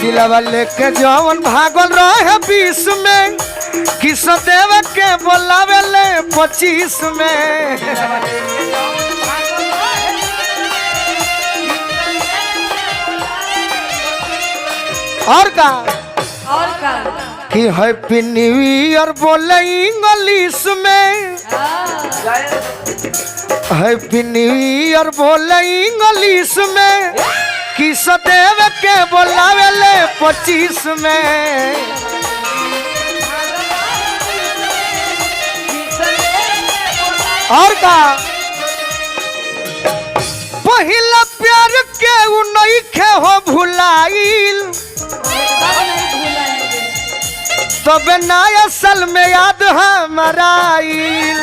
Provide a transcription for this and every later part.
दिलवा लेके जवन भागल रहे 20 में किस देव के बोलावे ले 25 में। और का कि हैप्पी न्यू ईयर बोले इंग्लिश में, हैप्पी न्यू ईयर बोले इंग्लिश में किस देव के बोलावे ले 25 में। और का पहिला प्यार के उ नइखे हो भुलाइल तब नया साल में याद हमारा आइल।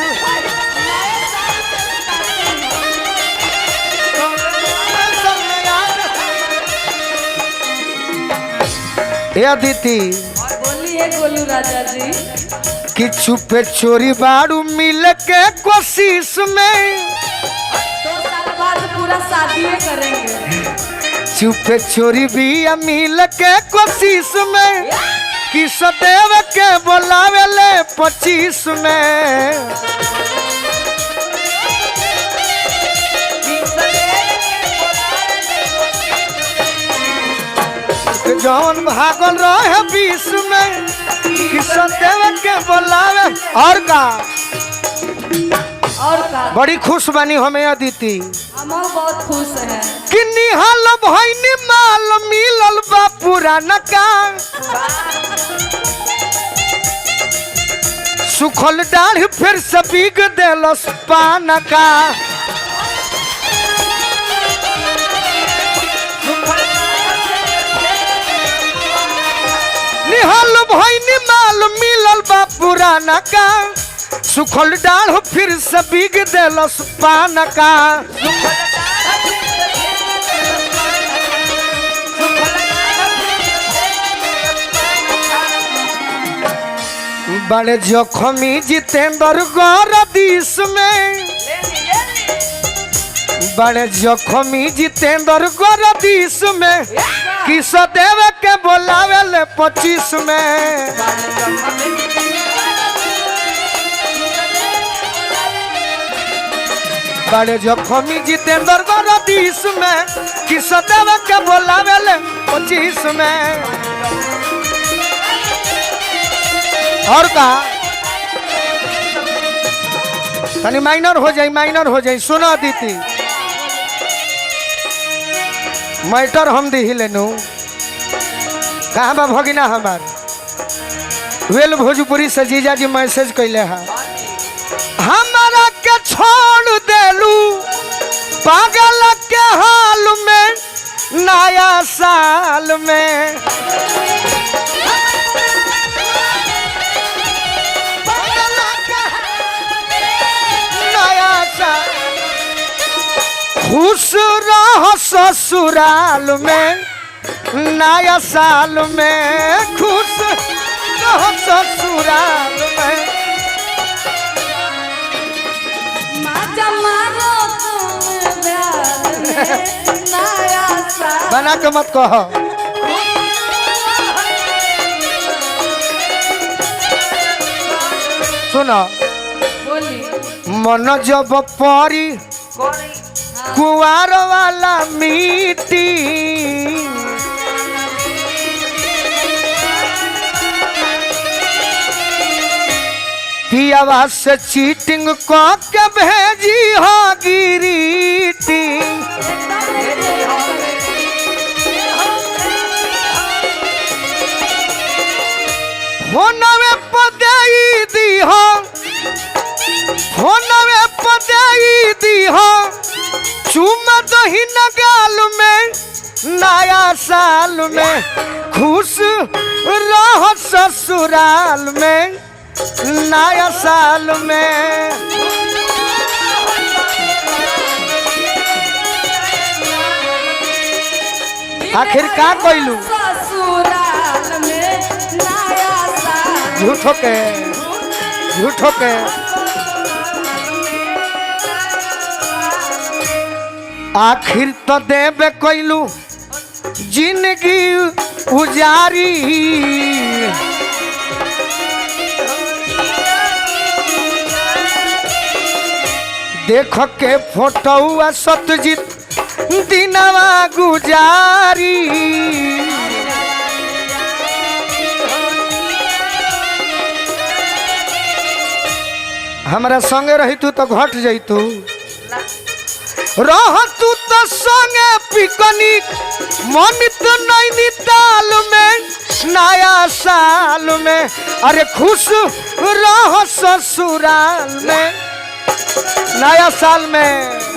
अदिति बोलिए गोलू राजा जी कि छुपे चोरी बाड़ू मिल के कोशिश में 2 साल बाद पूरा शादी करेंगे। छुपे चोरी भी मिल के कोशिश में कि सदैव के बोलावे ले 25 में। जौन भागल रहे 20 में कि सदैव के बोलावे। और का बड़ी खुश बनी हमें अदिति, हम बहुत खुश हैं कि निहाल भइनी माल मिलल बा पुराना का सुखल डाढ़ फिर से बिग देलस पान का। निहाल भइनी माल मिलल बा पुराना का सुखल डाढ़ फिर से बिग देलस पान का। बड़े जोखमी जितेंद्र गौरदीश में, बड़े जोखमी जितेंद्र गौरदीश में किस देव के बोलावे ले 25 में। बड़े जोखमी जितेंद्र गौरदीश में किस देव के बोलावे ले 25 में। और का तनी माइनर हो जाई, माइनर हो जाई। सुनो दीदी मैटर हम दी लेनू कहाँ बा भगिना हमार वेल भोजपुरी से जीजा जी मैसेज कैले है हमारा के छोड़ देलू पागल के हाल में नया साल में। खुश रहो ससुराल में नया साल में, खुश रहो ससुराल में। बना के मत कहो। सुनो मन जब परी कुआर वाला मीठी पियावा से चीटिंग को के भेजी हो गिरीटी। होनवे पदाई दी हो, होनवे पदाई दी हो चुमा दही नगाल में नया साल में। खुश रहो ससुराल में नया साल में। आखिर का कहलू झूठो के, झूठो के। आखिर तो देवे कहलू जिंदगी गुजारी। देख के फोटोआ सत्यजीत दिनवा गुजारी। हमरा संगे रही तू तो घट जैतू, रह तू तो संगे पिकनिक मनित नैनीताल में नया साल में। अरे खुश रह ससुराल में नया साल में।